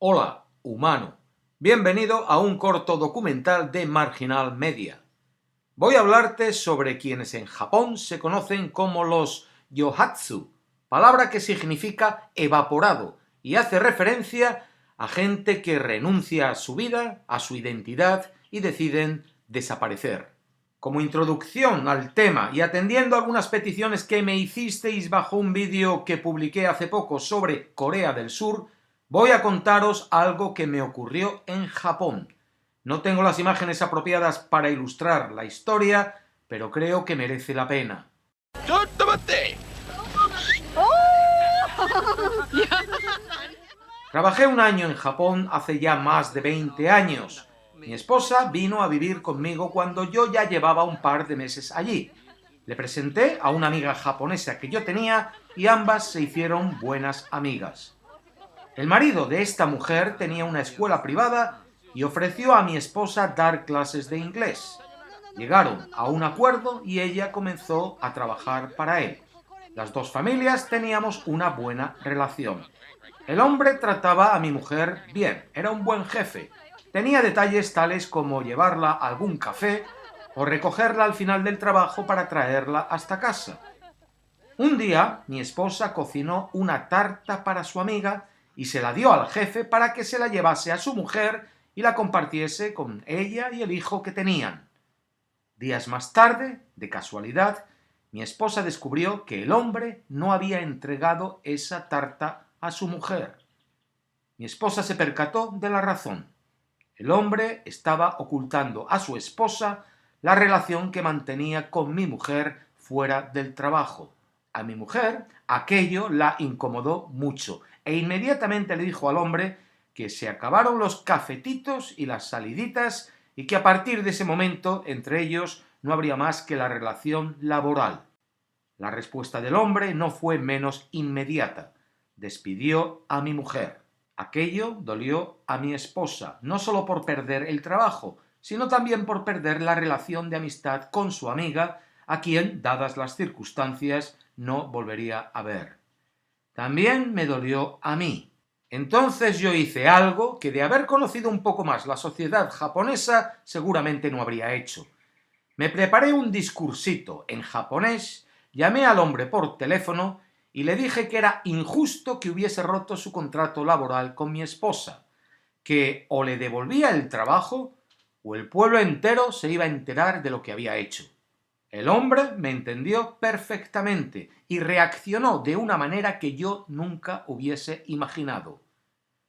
Hola, humano. Bienvenido a un corto documental de Marginal Media. Voy a hablarte sobre quienes en Japón se conocen como los yohatsu, palabra que significa evaporado y hace referencia a gente que renuncia a su vida, a su identidad y deciden desaparecer. Como introducción al tema y atendiendo a algunas peticiones que me hicisteis bajo un vídeo que publiqué hace poco sobre Corea del Sur, voy a contaros algo que me ocurrió en Japón. No tengo las imágenes apropiadas para ilustrar la historia, pero creo que merece la pena. Trabajé un año en Japón hace ya más de 20 años. Mi esposa vino a vivir conmigo cuando yo ya llevaba un par de meses allí. Le presenté a una amiga japonesa que yo tenía y ambas se hicieron buenas amigas. El marido de esta mujer tenía una escuela privada y ofreció a mi esposa dar clases de inglés. Llegaron a un acuerdo y ella comenzó a trabajar para él. Las dos familias teníamos una buena relación. El hombre trataba a mi mujer bien, era un buen jefe. Tenía detalles tales como llevarla a algún café o recogerla al final del trabajo para traerla hasta casa. Un día mi esposa cocinó una tarta para su amiga y se la dio al jefe para que se la llevase a su mujer y la compartiese con ella y el hijo que tenían. Días más tarde, de casualidad, mi esposa descubrió que el hombre no había entregado esa tarta a su mujer. Mi esposa se percató de la razón. El hombre estaba ocultando a su esposa la relación que mantenía con mi mujer fuera del trabajo. A mi mujer aquello la incomodó mucho e inmediatamente le dijo al hombre que se acabaron los cafetitos y las saliditas y que a partir de ese momento entre ellos no habría más que la relación laboral. La respuesta del hombre no fue menos inmediata. Despidió a mi mujer. Aquello dolió a mi esposa, no solo por perder el trabajo, sino también por perder la relación de amistad con su amiga, a quien, dadas las circunstancias, no volvería a ver. También me dolió a mí. Entonces yo hice algo que, de haber conocido un poco más la sociedad japonesa, seguramente no habría hecho. Me preparé un discursito en japonés, llamé al hombre por teléfono y le dije que era injusto que hubiese roto su contrato laboral con mi esposa, que o le devolvía el trabajo o el pueblo entero se iba a enterar de lo que había hecho. El hombre me entendió perfectamente y reaccionó de una manera que yo nunca hubiese imaginado.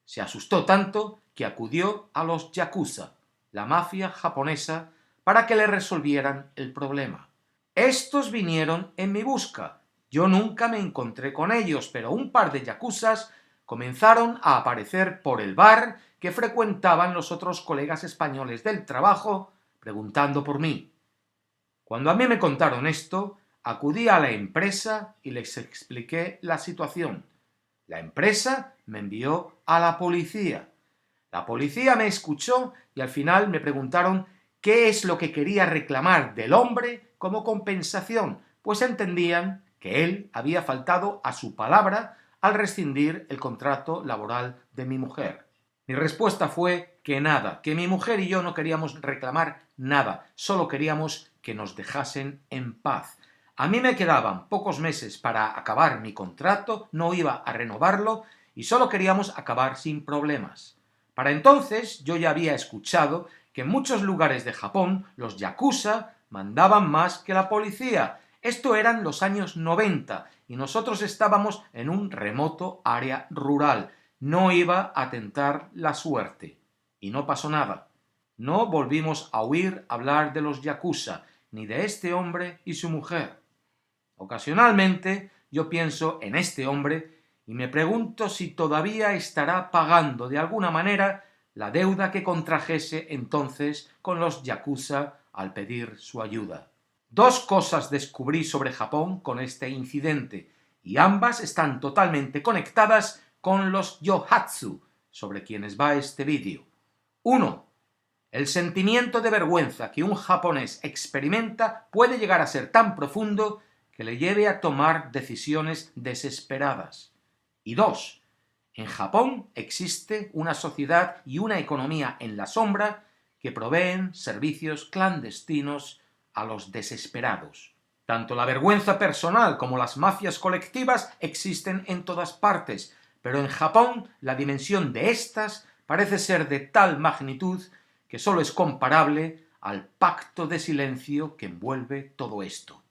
Se asustó tanto que acudió a los yakuza, la mafia japonesa, para que le resolvieran el problema. Estos vinieron en mi busca. Yo nunca me encontré con ellos, pero un par de yakuzas comenzaron a aparecer por el bar que frecuentaban los otros colegas españoles del trabajo, preguntando por mí. Cuando a mí me contaron esto, acudí a la empresa y les expliqué la situación. La empresa me envió a la policía. La policía me escuchó y al final me preguntaron qué es lo que quería reclamar del hombre como compensación, pues entendían que él había faltado a su palabra al rescindir el contrato laboral de mi mujer. Mi respuesta fue que nada, que mi mujer y yo no queríamos reclamar nada, solo queríamos que nos dejasen en paz. A mí me quedaban pocos meses para acabar mi contrato, no iba a renovarlo y solo queríamos acabar sin problemas. Para entonces yo ya había escuchado que en muchos lugares de Japón los yakuza mandaban más que la policía. Esto eran los años 90 y nosotros estábamos en un remoto área rural. No iba a tentar la suerte. Y no pasó nada. No volvimos a oír hablar de los yakuza, ni de este hombre y su mujer. Ocasionalmente yo pienso en este hombre y me pregunto si todavía estará pagando de alguna manera la deuda que contrajese entonces con los yakuza al pedir su ayuda. Dos cosas descubrí sobre Japón con este incidente, y ambas están totalmente conectadas con los yohatsu, sobre quienes va este vídeo. 1. El sentimiento de vergüenza que un japonés experimenta puede llegar a ser tan profundo que le lleve a tomar decisiones desesperadas. Y 2. En Japón existe una sociedad y una economía en la sombra que proveen servicios clandestinos a los desesperados. Tanto la vergüenza personal como las mafias colectivas existen en todas partes, pero en Japón la dimensión de estas parece ser de tal magnitud que solo es comparable al pacto de silencio que envuelve todo esto.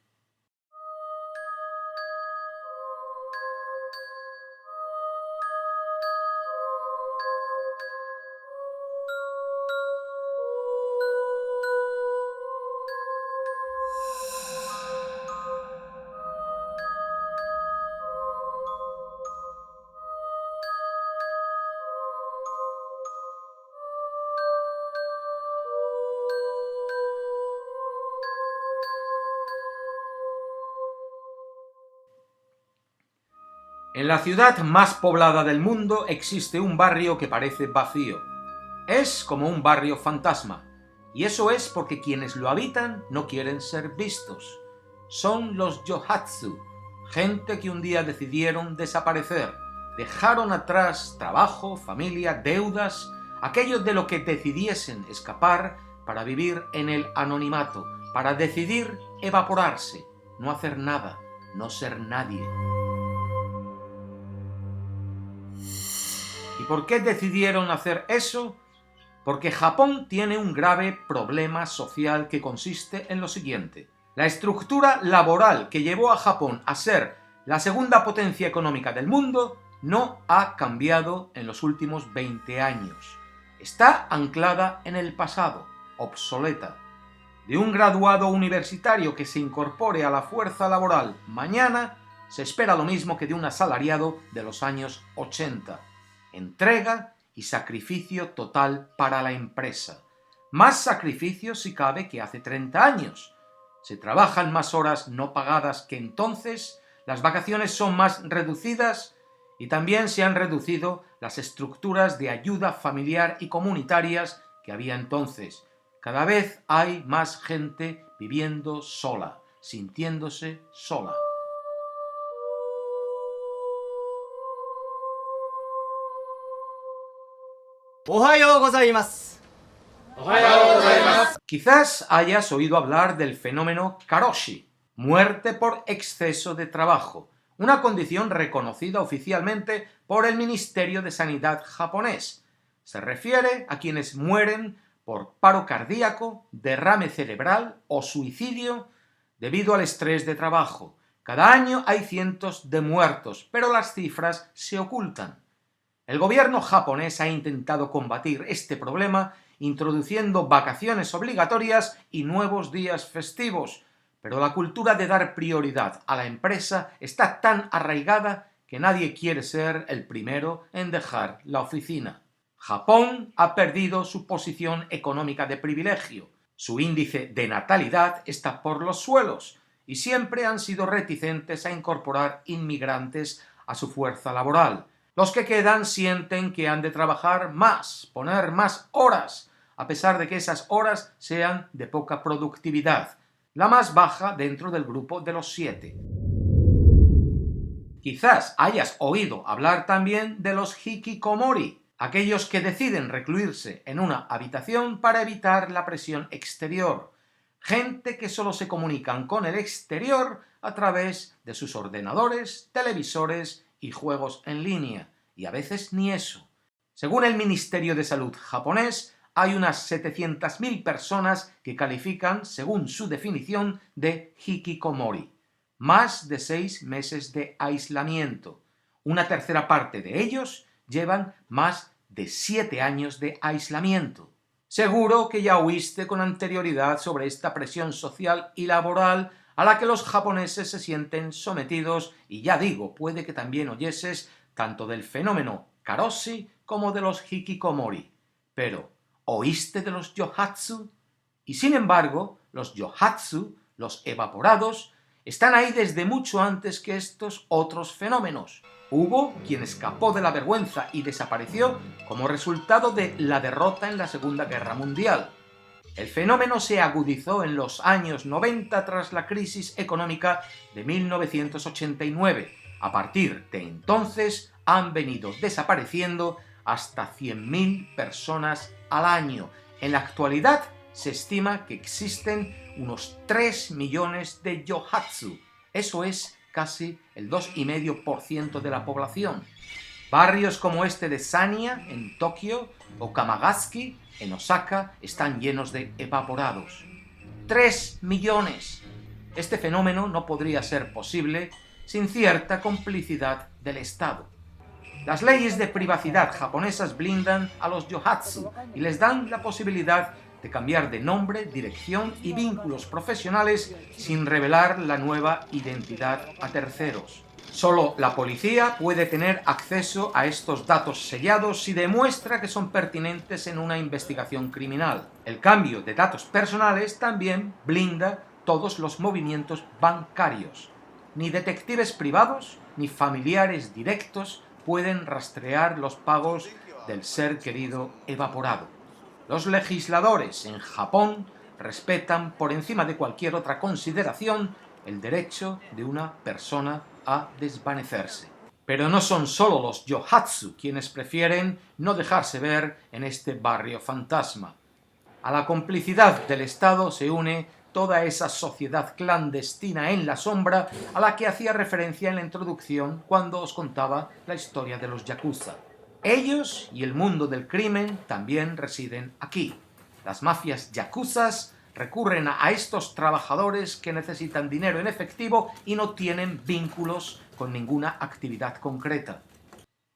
En la ciudad más poblada del mundo existe un barrio que parece vacío. Es como un barrio fantasma, y eso es porque quienes lo habitan no quieren ser vistos. Son los Yohatsu, gente que un día decidieron desaparecer, dejaron atrás trabajo, familia, deudas, aquello de lo que decidiesen escapar para vivir en el anonimato, para decidir evaporarse, no hacer nada, no ser nadie. ¿Y por qué decidieron hacer eso? Porque Japón tiene un grave problema social que consiste en lo siguiente. La estructura laboral que llevó a Japón a ser la segunda potencia económica del mundo no ha cambiado en los últimos 20 años. Está anclada en el pasado, obsoleta. De un graduado universitario que se incorpore a la fuerza laboral mañana, se espera lo mismo que de un asalariado de los años 80. Entrega y sacrificio total para la empresa. Más sacrificio si cabe que hace 30 años. Se trabajan más horas no pagadas que entonces, las vacaciones son más reducidas y también se han reducido las estructuras de ayuda familiar y comunitarias que había entonces. Cada vez hay más gente viviendo sola, sintiéndose sola. Quizás hayas oído hablar del fenómeno karoshi, muerte por exceso de trabajo, una condición reconocida oficialmente por el Ministerio de Sanidad japonés. Se refiere a quienes mueren por paro cardíaco, derrame cerebral o suicidio debido al estrés de trabajo. Cada año hay cientos de muertos, pero las cifras se ocultan. El gobierno japonés ha intentado combatir este problema introduciendo vacaciones obligatorias y nuevos días festivos, pero la cultura de dar prioridad a la empresa está tan arraigada que nadie quiere ser el primero en dejar la oficina. Japón ha perdido su posición económica de privilegio, su índice de natalidad está por los suelos y siempre han sido reticentes a incorporar inmigrantes a su fuerza laboral. Los que quedan sienten que han de trabajar más, poner más horas, a pesar de que esas horas sean de poca productividad, la más baja dentro del grupo de los 7. Quizás hayas oído hablar también de los hikikomori, aquellos que deciden recluirse en una habitación para evitar la presión exterior, gente que solo se comunican con el exterior a través de sus ordenadores, televisores y juegos en línea, y a veces ni eso. Según el Ministerio de Salud japonés, hay unas 700.000 personas que califican, según su definición, de hikikomori. Más de 6 meses de aislamiento. Una tercera parte de ellos llevan más de 7 años de aislamiento. Seguro que ya oíste con anterioridad sobre esta presión social y laboral a la que los japoneses se sienten sometidos, y ya digo, puede que también oyeses tanto del fenómeno karoshi como de los hikikomori. Pero, ¿oíste de los yohatsu? Y sin embargo, los yohatsu, los evaporados, están ahí desde mucho antes que estos otros fenómenos. Hubo quien escapó de la vergüenza y desapareció como resultado de la derrota en la Segunda Guerra Mundial. El fenómeno se agudizó en los años 90 tras la crisis económica de 1989. A partir de entonces han venido desapareciendo hasta 100.000 personas al año. En la actualidad se estima que existen unos 3 millones de yohatsu. Eso es casi el 2,5% de la población. Barrios como este de Sanya, en Tokio, o Kamagaski, en Osaka, están llenos de evaporados. 3 millones. Este fenómeno no podría ser posible sin cierta complicidad del Estado. Las leyes de privacidad japonesas blindan a los yohatsu y les dan la posibilidad de cambiar de nombre, dirección y vínculos profesionales sin revelar la nueva identidad a terceros. Solo la policía puede tener acceso a estos datos sellados si demuestra que son pertinentes en una investigación criminal. El cambio de datos personales también blinda todos los movimientos bancarios. Ni detectives privados ni familiares directos pueden rastrear los pagos del ser querido evaporado. Los legisladores en Japón respetan por encima de cualquier otra consideración el derecho de una persona a desvanecerse. Pero no son solo los yohatsu quienes prefieren no dejarse ver en este barrio fantasma. A la complicidad del Estado se une toda esa sociedad clandestina en la sombra a la que hacía referencia en la introducción cuando os contaba la historia de los yakuza. Ellos y el mundo del crimen también residen aquí. Las mafias yakuzas recurren a estos trabajadores que necesitan dinero en efectivo y no tienen vínculos con ninguna actividad concreta.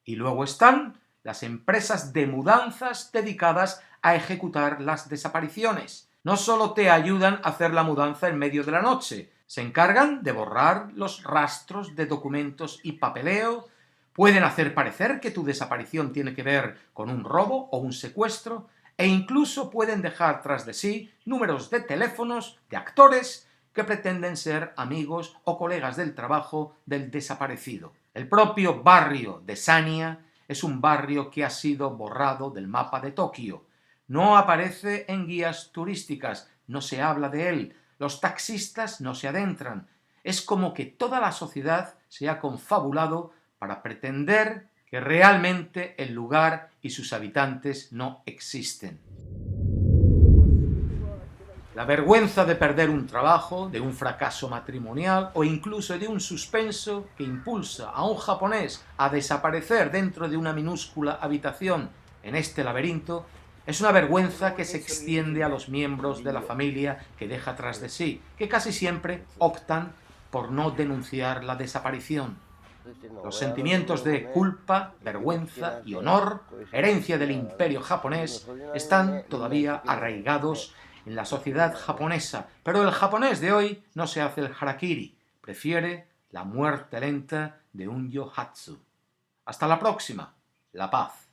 Y luego están las empresas de mudanzas dedicadas a ejecutar las desapariciones. No solo te ayudan a hacer la mudanza en medio de la noche, se encargan de borrar los rastros de documentos y papeleo, pueden hacer parecer que tu desaparición tiene que ver con un robo o un secuestro, e incluso pueden dejar tras de sí números de teléfonos de actores que pretenden ser amigos o colegas del trabajo del desaparecido. El propio barrio de Sanya es un barrio que ha sido borrado del mapa de Tokio. No aparece en guías turísticas, no se habla de él, los taxistas no se adentran. Es como que toda la sociedad se ha confabulado para pretender que realmente el lugar y sus habitantes no existen. La vergüenza de perder un trabajo, de un fracaso matrimonial o incluso de un suspenso que impulsa a un japonés a desaparecer dentro de una minúscula habitación en este laberinto es una vergüenza que se extiende a los miembros de la familia que deja tras de sí, que casi siempre optan por no denunciar la desaparición. Los sentimientos de culpa, vergüenza y honor, herencia del imperio japonés, están todavía arraigados en la sociedad japonesa, pero el japonés de hoy no se hace el harakiri, prefiere la muerte lenta de un yohatsu. Hasta la próxima, la paz.